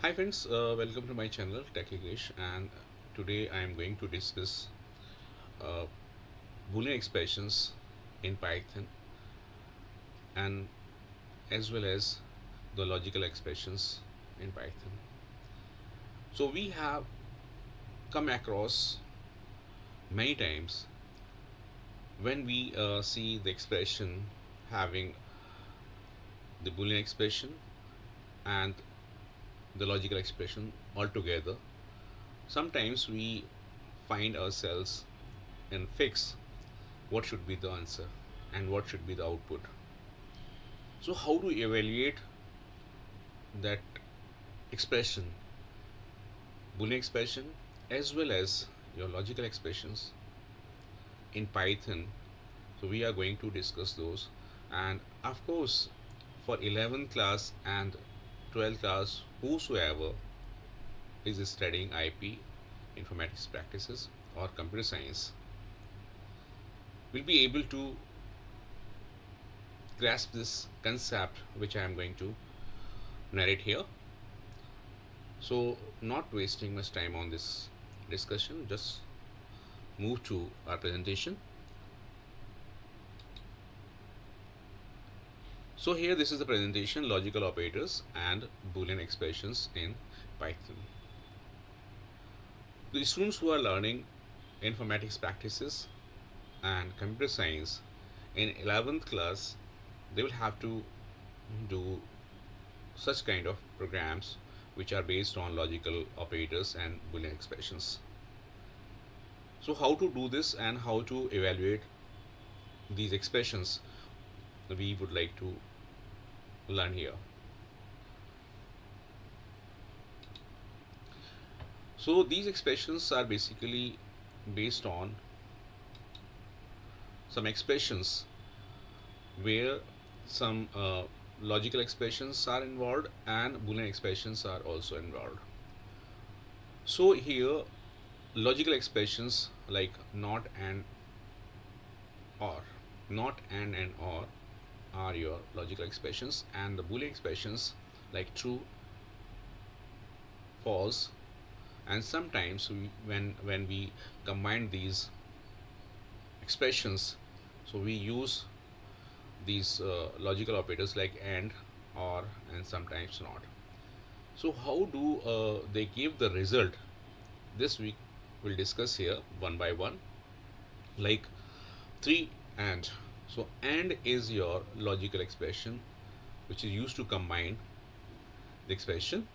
Hi friends, welcome to my channel Techie Krish, and today I am going to discuss uh, Boolean expressions in Python and as well as the logical expressions in Python. So we have come across many times when we see the expression having the Boolean expression and the logical expression altogether. Sometimes we find ourselves in fix what should be the answer and what should be the output. So, how to evaluate that expression, Boolean expression, as well as your logical expressions in Python? So, we are going to discuss those, and of course, for 11th class and 12th class, whosoever is studying IP, informatics practices, or computer science, will be able to grasp this concept which I am going to narrate here. So, not wasting much time on this discussion, just move to our presentation. So, here this is the presentation logical operators and Boolean expressions in Python. The students who are learning informatics practices and computer science in 11th class, they will have to do such kind of programs which are based on logical operators and Boolean expressions. So, how to do this and how to evaluate these expressions we would like to learn here. So, these expressions are basically based on some expressions where some logical expressions are involved and Boolean expressions are also involved. So, here logical expressions like not and or, not and or are your logical expressions, and the Boolean expressions like true, false, and sometimes when we combine these expressions, so we use these logical operators like and, or, and sometimes not. So how do they give the result? This week we'll discuss here one by one, like 3 and. So and is your logical expression which is used to combine the expression,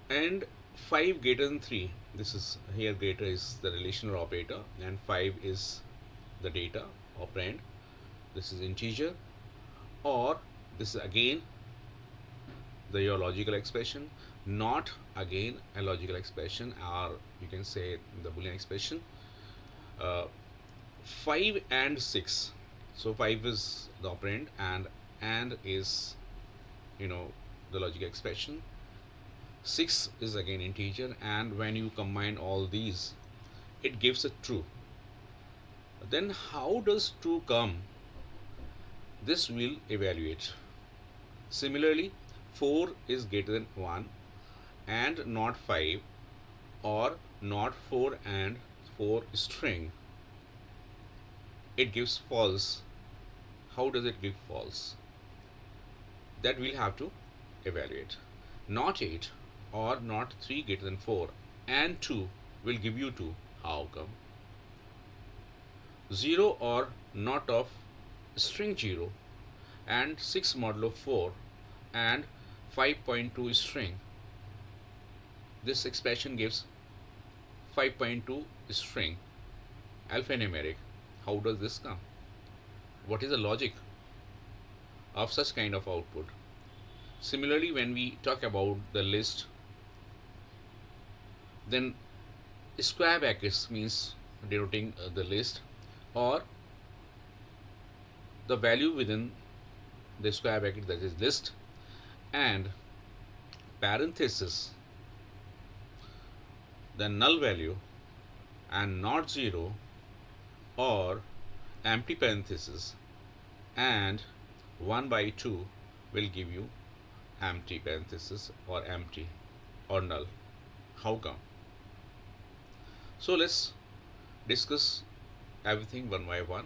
and 5 greater than 3. This is here, greater is the relational operator and 5 is the data operand. This is integer, or this is again the your logical expression, not again a logical expression, or you can say the Boolean expression. uh, 5 and 6. So 5 is the operand and is, you know, the logical expression. 6 is again integer, and when you combine all these, it gives a true. Then how does true come? This will evaluate. Similarly, 4 is greater than 1 and not 5, or not 4 and 4 string. It gives false. How does it give false? That we'll have to evaluate. Not 8 or not 3 greater than 4 and 2 will give you 2. How come? 0 or not of string 0 and 6 modulo 4 and 5.2 string. This expression gives 5.2 string alphanumeric. How does this come? What is the logic of such kind of output? Similarly, when we talk about the list, then square brackets means denoting the list, or the value within the square bracket, that is list, and parenthesis the null value and not 0, or empty parenthesis and 1 by 2 will give you empty parenthesis or empty or null. How come? So let's discuss everything one by one.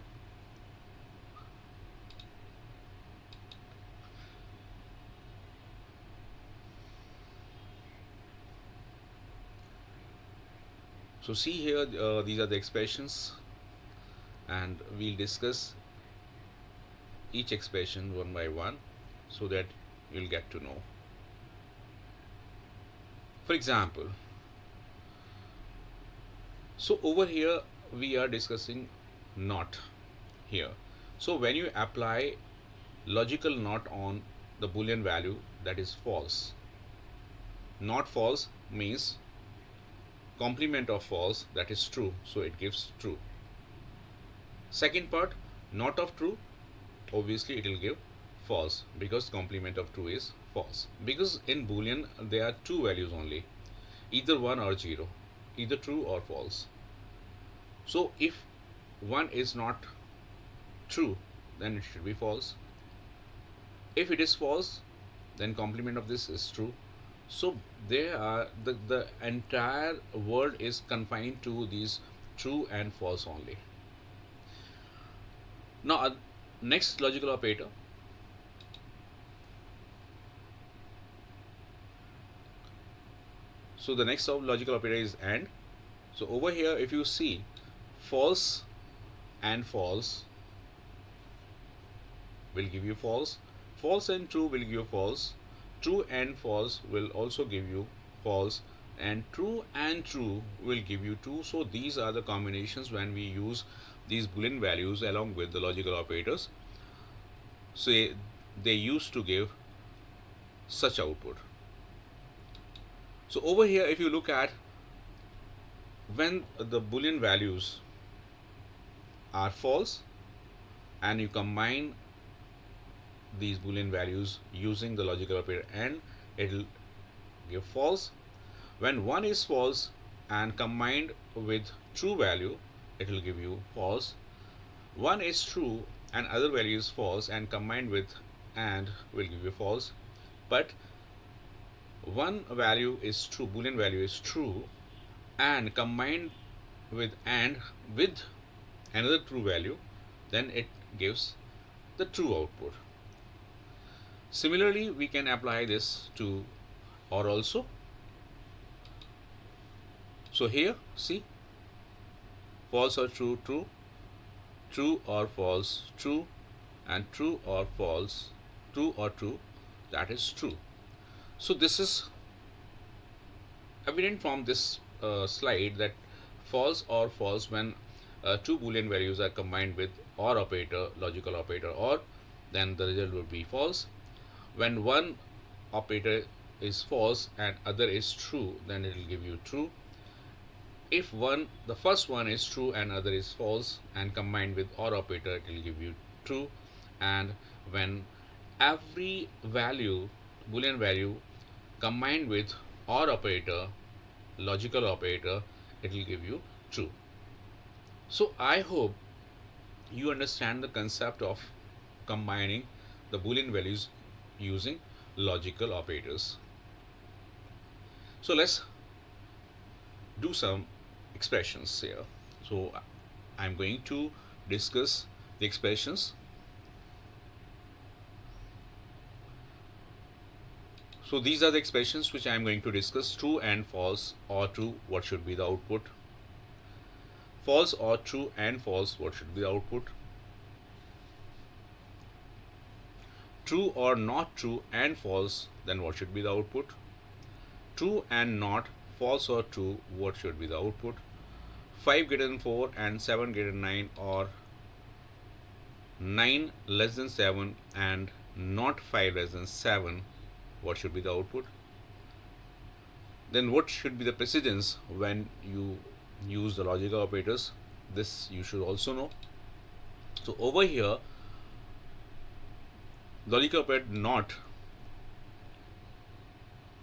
So see here, these are the expressions, and we'll discuss each expression one by one so that you'll get to know. For example, so over here we are discussing not here. So when you apply logical not on the Boolean value, that is false. Not false means complement of false, that is true, so it gives true. Second part, not of true, obviously it will give false because complement of true is false. Because in Boolean there are two values only, either 1 or 0, either true or false. So if 1 is not true, then it should be false. If it is false, then complement of this is true. So there are the entire word is confined to these true and false only. Now next logical operator. So the next logical operator is AND. So over here if you see, false and false will give you false, false and true will give you false, true and false will also give you false, and true and true will give you true. So these are the combinations when we use these Boolean values along with the logical operators. So they used to give such output. So over here if you look at, when the Boolean values are false and you combine these Boolean values using the logical operator AND, it will give false. When one is false and combined with true value, it will give you false. One is true and other value is false and combined with AND will give you false. But one value is true, Boolean value is true, and combined with AND with another true value, then it gives the true output. Similarly, we can apply this to OR also. So here, see, false or true, true, true or false, true, and true or false, true or true, that is true. So this is evident from this slide that false or false when two Boolean values are combined with OR operator, logical operator OR, then the result would be false. When one operator is false and other is true, then it will give you true. If the first one is true and other is false and combined with OR operator, it will give you true. And when every value, Boolean value, combined with OR operator, logical operator, it will give you true. So I hope you understand the concept of combining the Boolean values using logical operators. So let's do some expressions here. So I'm going to discuss the expressions. So these are the expressions which I am going to discuss: true and false or true, what should be the output? False or true and false, what should be the output? True or not true and false, then what should be the output? True and not, false or true, what should be the output? 5 greater than 4 and 7 greater than 9, or 9 less than 7 and not 5 less than 7, what should be the output? Then what should be the precedence when you use the logical operators? This you should also know. So over here, logical operator not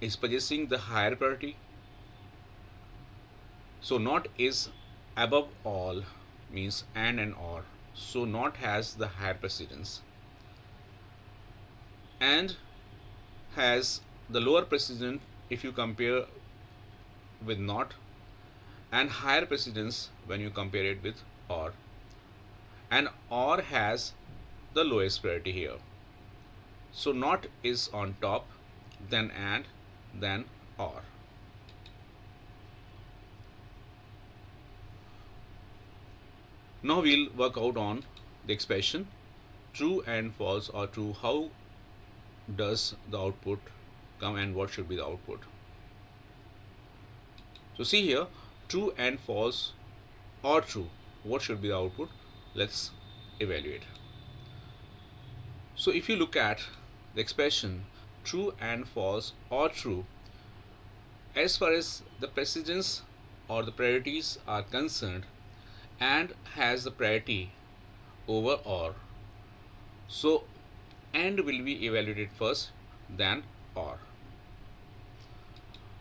is possessing the higher priority. So not is above all, means and or. So not has the higher precedence. And has the lower precision if you compare with not, and higher precedence when you compare it with or. And or has the lowest priority here. So not is on top, then and, then or. Now we'll work out on the expression true and false or true. How does the output come and what should be the output? So see here, true and false or true. What should be the output? Let's evaluate. So if you look at the expression true and false or true, as far as the precedence or the priorities are concerned, and has the priority over or. So and will be evaluated first, then or.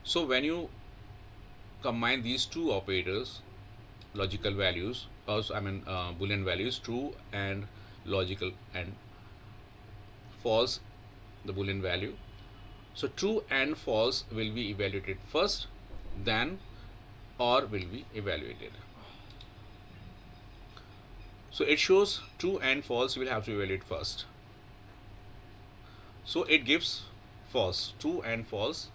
So when you combine these two operators, logical values, also Boolean values, true and logical and false, the Boolean value. So true and false will be evaluated first, then or will be evaluated. So it shows true and false will have to evaluate first. So it gives false. True and false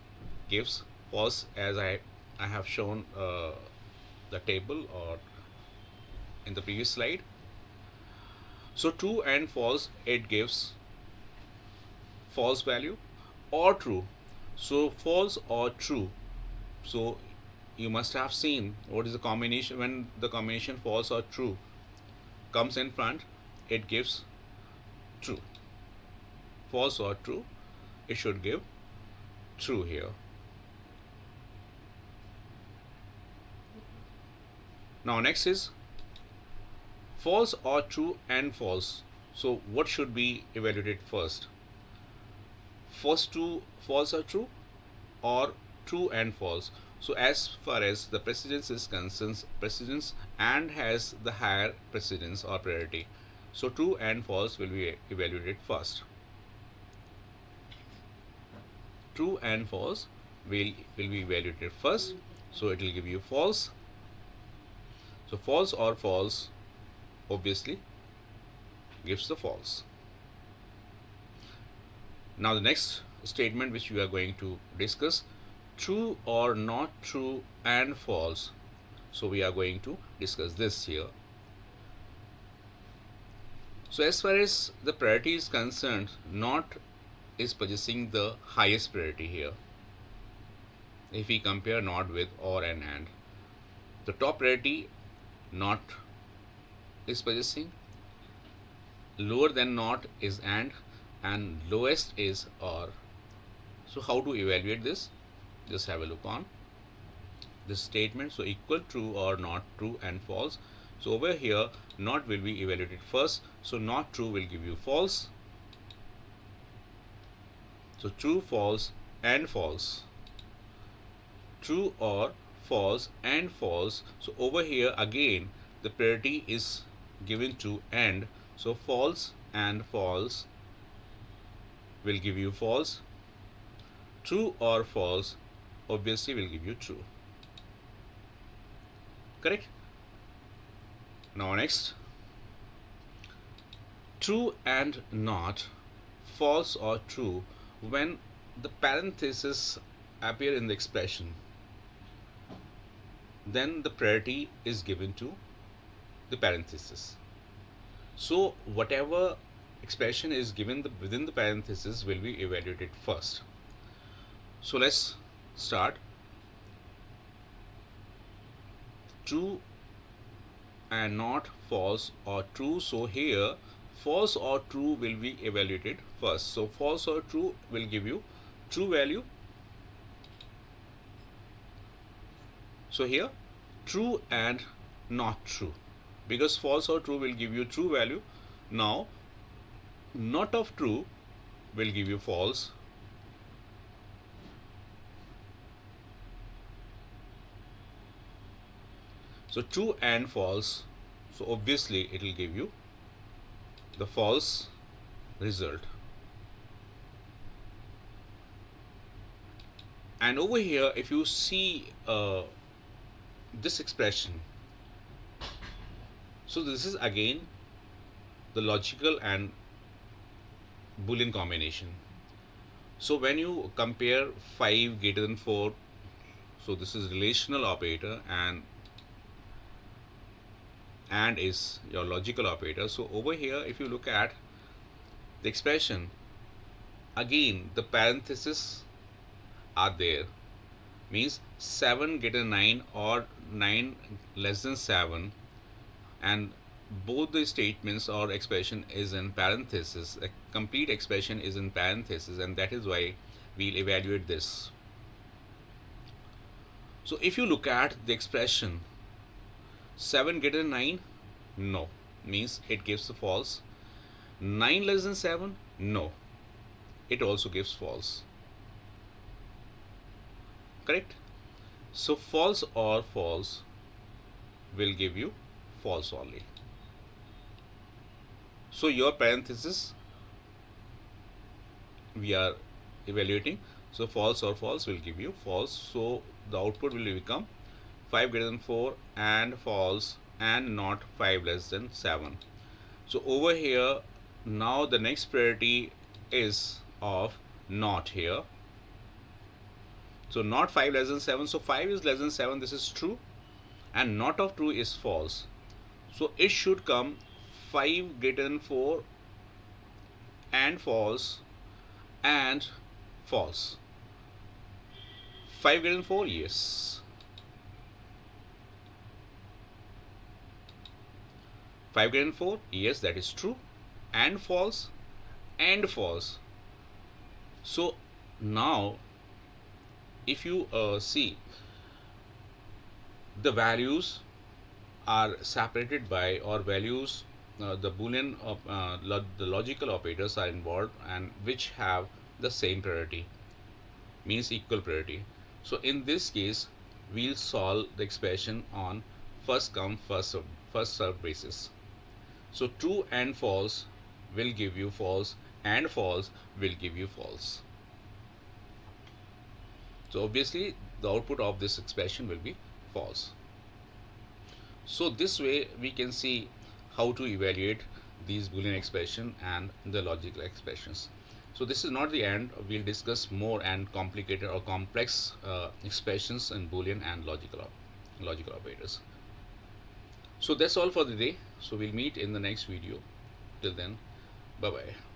gives false, as I have shown the table or in the previous slide. So true and false, it gives false value or true. So false or true. So you must have seen what is the combination. When the combination false or true comes in front, it gives true. False or true, it should give true here. Now next is false or true and false. So what should be evaluated first? First two false or true, or true and false. So as far as the precedence is concerned, precedence and has the higher precedence or priority. So true and false will be evaluated first. True and false will be evaluated first. So it will give you false. So false or false obviously gives the false. Now the next statement which we are going to discuss, true or not true and false. So we are going to discuss this here. So as far as the priority is concerned, not is possessing the highest priority here. If we compare not with or and, the top priority not is possessing, lower than not is and lowest is or. So how to evaluate this? Just have a look on this statement. So equal, true or not true and false. So over here not will be evaluated first. So not true will give you false. So true, false and false. True or false and false. So over here again the priority is given to and. So false and false will give you false. True or false obviously will give you true. Correct? Now next, true and not, false or true, when the parentheses appear in the expression, then the priority is given to the parenthesis. So whatever expression is given within the parenthesis will be evaluated first. So let's start. True and not, false or true. So here false or true will be evaluated first. So false or true will give you true value. So here true and not true, because false or true will give you true value. Now not of true will give you false. So true and false, so obviously it will give you the false result. And over here, if you see this expression, so this is again the logical and Boolean combination. So when you compare 5 greater than 4, so this is relational operator, and is your logical operator. So over here, if you look at the expression, again the parentheses are there, means 7 greater than 9 or 9 less than 7, and both the statements or expression is in parenthesis. A complete expression is in parenthesis, and that is why we'll evaluate this. So if you look at the expression 7 greater than 9, no, means it gives the false. 9 less than 7, no, it also gives false. Correct? So false or false will give you false only. So your parenthesis we are evaluating. So false or false will give you false. So the output will become 5 greater than 4 and false, and not 5 less than 7. So over here, now the next priority is of not here. So not 5 less than 7. So 5 is less than 7. This is true. And not of true is false. So it should come 5 greater than 4 and false and false. 5 greater than 4, yes. 5 greater than 4, yes, that is true. And false and false. So now if you see, the values are separated by, or values, the Boolean the logical operators are involved, and which have the same priority, means equal priority. So in this case, we'll solve the expression on first come first served basis. So true and false will give you false, and false will give you false. So obviously the output of this expression will be false. So this way we can see how to evaluate these Boolean expression and the logical expressions. So this is not the end. We'll discuss more and complicated or complex expressions in Boolean and logical operators. So that's all for the day. So we'll meet in the next video. Till then, bye bye.